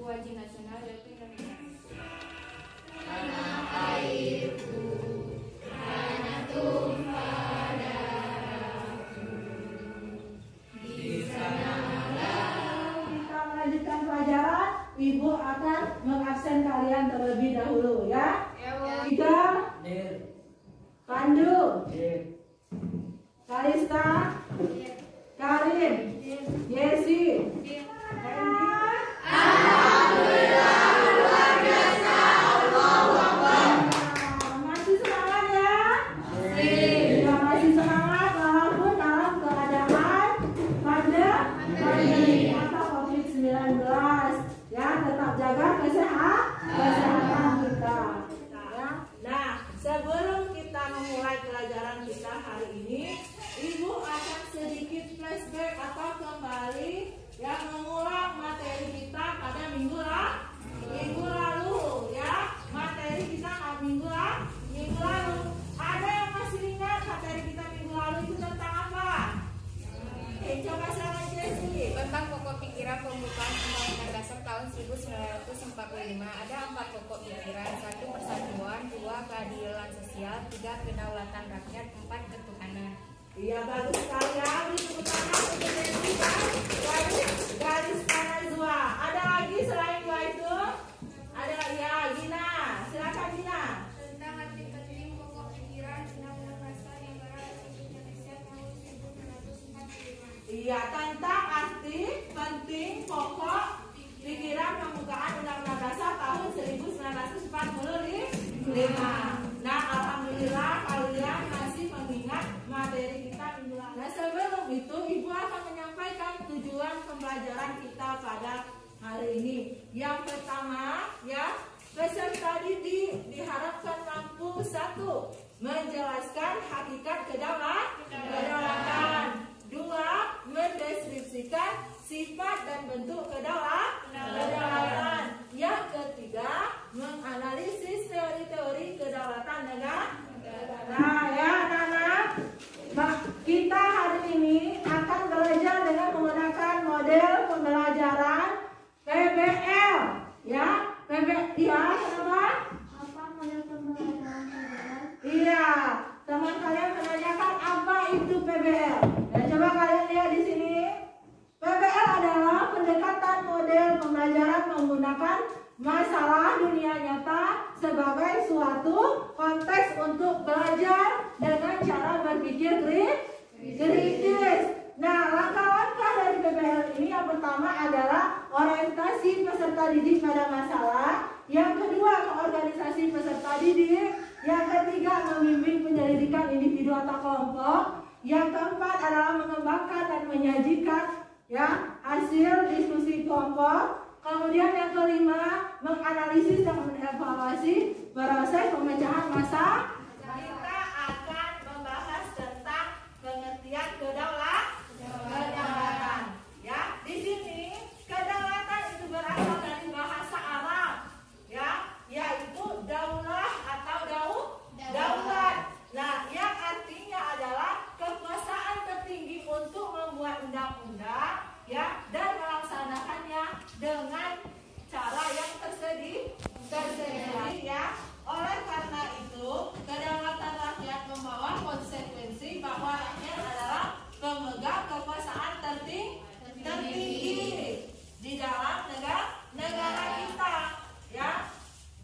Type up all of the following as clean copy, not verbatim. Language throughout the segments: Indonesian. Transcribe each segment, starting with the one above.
wajib nasional yaitu Indonesia. Tanah airku, tanah tumpah darahku, di sanalah kita melanjutkan pelajaran. Ibu akan mengabsen kalian terlebih dahulu ya. Tiga, Pandu, Kalista, Karin, Yesi. Alhamdulillah, luar biasa. Allahu Akbar. Masih semangat ya? Masih semangat walaupun dalam keadaan pandemi atau COVID-19. Ya, tetap jaga kesehatan kita. Ya. Nah, sebelum kita memulai pelajaran kita hari ini, Ibu akan sedikit flashback atau kembali yang mengulang materi kita pada minggu lalu ya. Materi kita minggu lalu. Ada yang masih ingat materi kita minggu lalu itu tentang apa? Coba sama Jessi. Tentang pokok pikiran pembukaan Undang-Undang Dasar tahun 1945. Ada 4 pokok pikiran. 1. Persatuan, 2. Keadilan sosial, 3. Kedaulatan rakyat, 4. Ketuhanan. Iya, bagus sekali ya. Beri tepuk tangan untuk Jessi dan garis kanan dua. Ada lagi selain dua itu? Ada ya, Gina. Silakan Gina. Tentang arti penting pokok pikiran Undang-Undang Dasar Negara Republik Indonesia tahun 1945. Iya, tentang arti penting pokok pikiran pembukaan Undang-Undang Dasar tahun 1945. Nah, alhamdulillah kalian masih mengingat materi kita minggu lalu. Nah, sebelum itu Ibu akan menyampaikan tujuan pembelajaran kita pada hari ini. Yang pertama, ya, peserta didik diharapkan mampu 1. Menjelaskan hakikat kedaulatan. 2. Mendeskripsikan sifat dan bentuk kedaulatan. Yang ketiga, menganalisis teori-teori kedaulatan negara. Nah ya anak-anak, kita hari ini akan belajar dengan menggunakan model pembelajaran PBL. Ya, ya, kenapa? Apa model pembelajaran PBL? Iya, teman kalian menanyakan apa itu PBL. Ya, coba kalian lihat di sini. PBL adalah pendekatan model pembelajaran menggunakan masalah dunia nyata sebagai suatu konteks untuk belajar dengan cara berpikir kritis. Nah, langkah-langkah dari PBL ini yang pertama adalah orientasi peserta didik pada masalah. Yang kedua, organisasi peserta didik. Yang ketiga, membimbing penyelidikan individu atau kelompok. Yang keempat adalah mengembangkan dan menyajikan ya hasil diskusi kelompok. Kemudian yang kelima, menganalisis dan mengevaluasi proses pemecahan masalah. Kita akan membahas tentang pengertian kedaulatan. Ya, di sini kedaulatan itu berasal dari bahasa Arab, ya, yaitu daulah atau daulat. Nah, yang artinya adalah kekuasaan tertinggi untuk membuat undang-undang, ya, dan melaksanakannya dengan cara yang tersedia, ya. Oleh karena itu, kedaulatan rakyat membawa konsekuensi bahwa rakyat adalah pemegang kekuasaan tertinggi di dalam negara kita, ya.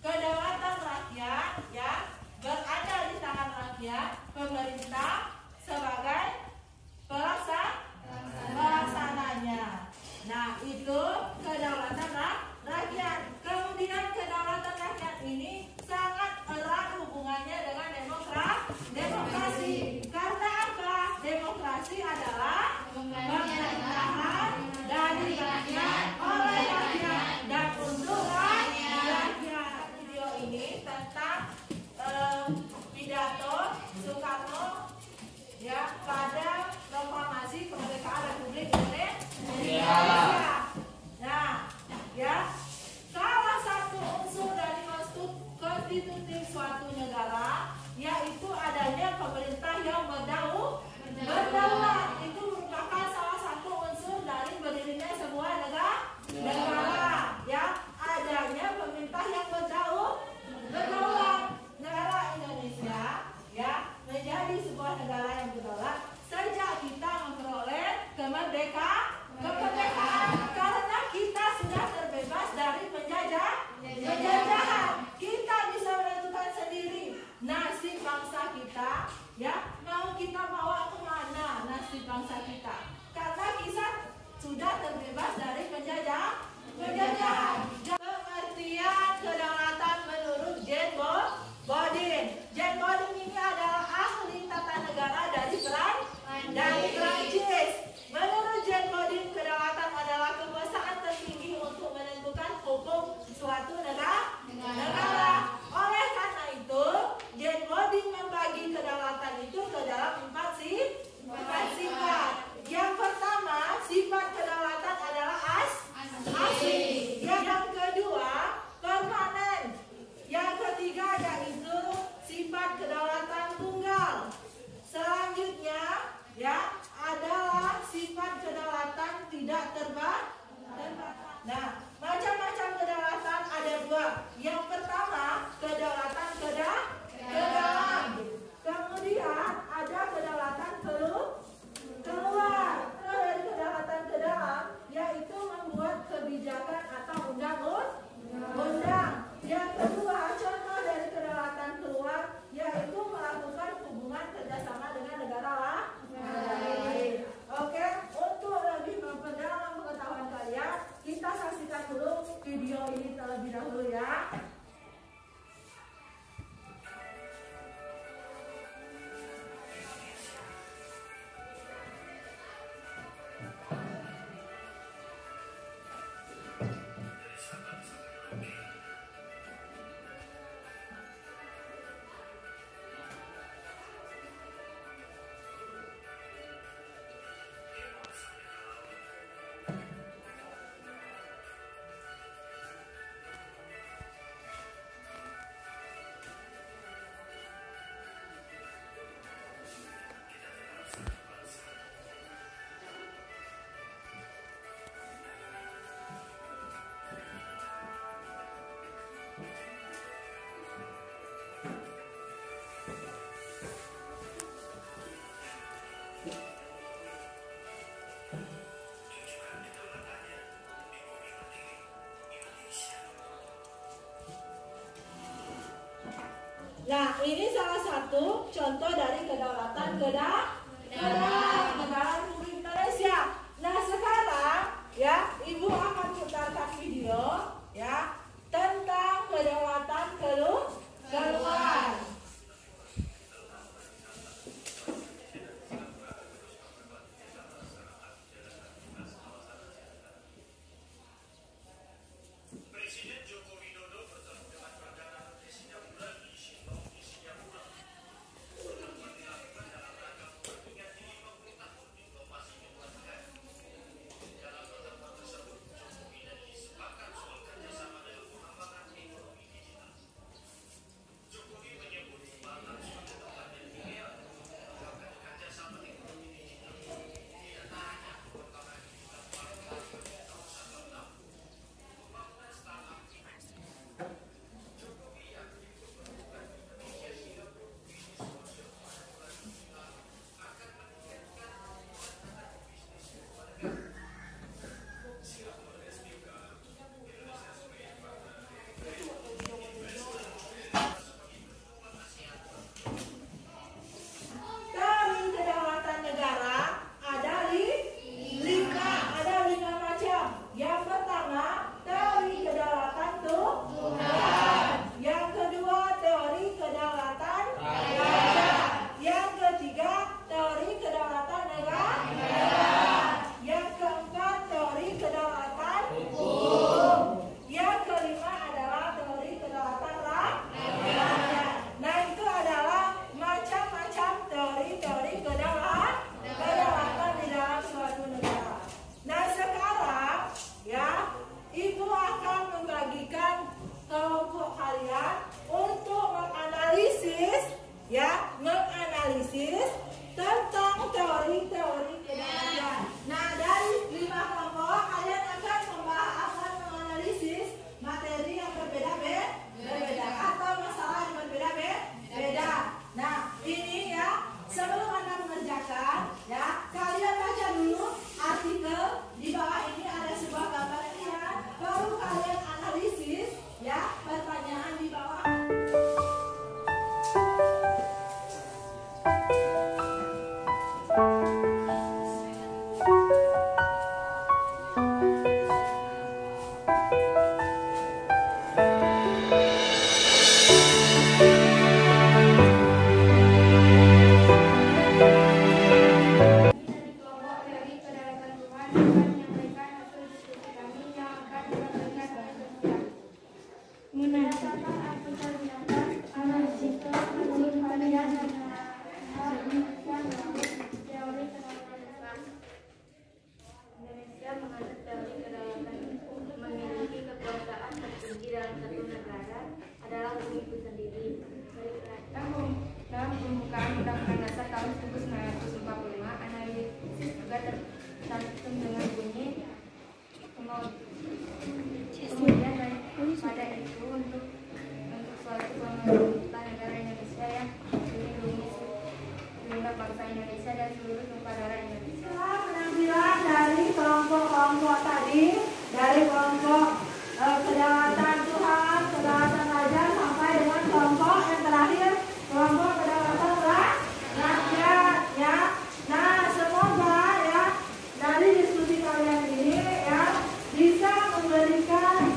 Kedaulatan rakyat, ya, berada di tangan rakyat, pemerintah sebagai pelaksananya. Nah, itu kedaulatan rakyat. Kemudian kedaulatan rakyat ini sangat erat hubungannya dengan demokrasi. Karena apa? Demokrasi adalah pemerintahan dari rakyat oleh rakyat. ini terlebih dahulu ya. Nah, ini salah satu contoh dari kedaulatan negara Republik Indonesia. Nah, sekarang ya, Ibu akan putarkan video ya tentang kedaulatan keluar. Presiden Joko Widodo bertemu dengan Perdana Menteri Singapura di Shillong di Singapura. Pertemuan dilakukan dalam rangka memperingati 50 tahun diplomasi kedua negara. Dalam pertemuan tersebut, Jokowi dan Lee sepakat soal kerjasama dalam pengembangan ekonomi digital. Jokowi menyebut Batam sebagai tempat yang ideal untuk mengembangkan kerjasama ekonomi digital. Tidak hanya pengembangan digital marketing di kawasan Batam. Teori kedaulatan negara ada lima macam. Yang pertama, teori kedaulatan Tuhan. Yang kedua, teori kedaulatan raja. Yang ketiga, teori kedaulatan negara. Yang keempat, teori kedaulatan hukum. Yang kelima adalah teori kedaulatan rakyat. Nah, itu adalah macam-macam teori-teori kedaulatan di dalam suatu negara. Nah, sekarang ya, Ibu akan membagikan kelompok kalian untuk menganalisis tentang teori-teori kedaulatan. Nah, dari 5 kelompok kalian akan menganalisis materi yang berbeda atau masalah yang berbeda. Nah, ini ya, sebelum Anda mengerjakan ya, kalian baca dulu artikel di bawah ini ada sebuah gambar lihat, baru kalian analisis ya pertanyaan di bawah. Kelompok teori kedaulatan Tuhan akan menyampaikan hasil diskusi kami yang akan dibagikan oleh peserta. Berdasarkan artikel binatang, analisis menurut kalian dan Indonesia menganut teori kedaulatan Tuhan. Indonesia menganut teori kedaulatan hukum, memiliki kekuasaan tertinggi dalam satu negara adalah bumi itu sendiri. Dalam pembukaan Undang-Undang Dasar tahun 1945, analisis juga tercantum dengan bunyi kemudian pada itu untuk suatu pemerintah negara Indonesia yang melindungi segenap bangsa Indonesia dan seluruh tumpah darah Indonesia. Setelah penampilan dari kelompok-kelompok tadi, dari kelompok kedaulatan Tuhan, kedaulatan raja, sampai dengan kelompok yang terakhir, kelompok kedaulatan rakyat ya. Nah, semoga ya dari diskusi kalian ini ya bisa memberikan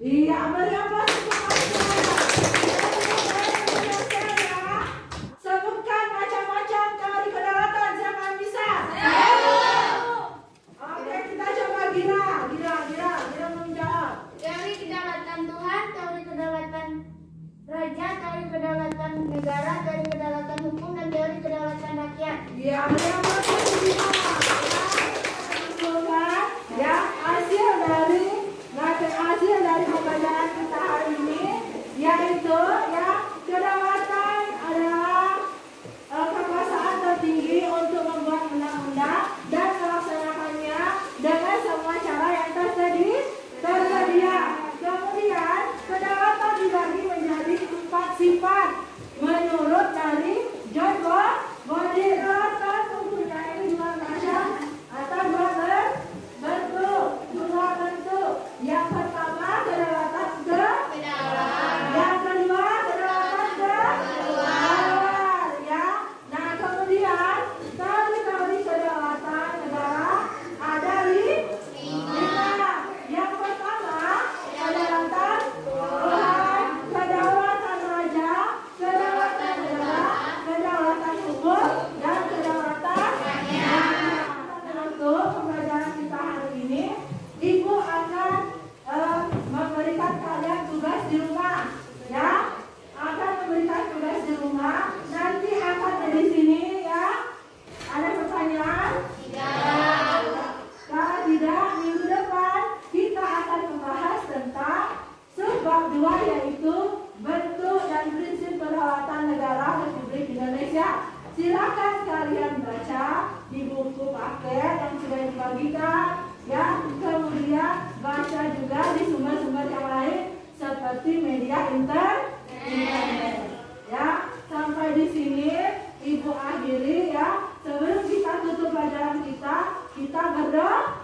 Iya, beri aplaus untuk mereka. Sebutkan macam-macam teori kedaulatan. Siapa yang bisa? Oke, kita coba Gira menjawab. Teori kedaulatan Tuhan, teori kedaulatan raja, teori kedaulatan negara, teori kedaulatan hukum, dan teori kedaulatan rakyat. Iya, beri aplaus untuk Gira. Ya, hasil dari pembelajaran kita hari ini yaitu ya kedaulatan adalah kekuasaan tertinggi untuk membuat undang-undang dan melaksanakannya dengan semua cara yang tersedia. Kemudian kedaulatan dibagi menjadi 4 sifat menurut dari John Body. Kedaulatan mempunyai 2 macam atau 2 bentuk. Yang pertama kedaulatan yang kedua kedaulatan keluar, ya. Nah, kemudian teori kedaulatan negara ada 5. Yang pertama kedaulatan Tuhan, kedaulatan raja, kedaulatan negara, kedaulatan hukum, dan kedaulatan rakyat. Untuk pembelajaran kita hari ini, Ibu akan memberikan kalian tugas di rumah, ya. Akan memberikan tugas di rumah. Nanti akan dari sini, ya. Ada pertanyaan? Kalau tidak, minggu depan kita akan membahas tentang subbab 2, yaitu bentuk dan prinsip kedaulatan negara Republik Indonesia. Silakan kalian baca di buku paket yang sudah dibagikan, ya. Kemudian baca juga di sumber-sumber yang lain seperti media internet. Ya, sampai di sini Ibu akhiri, ya. Sebelum kita tutup pelajaran kita berdoa.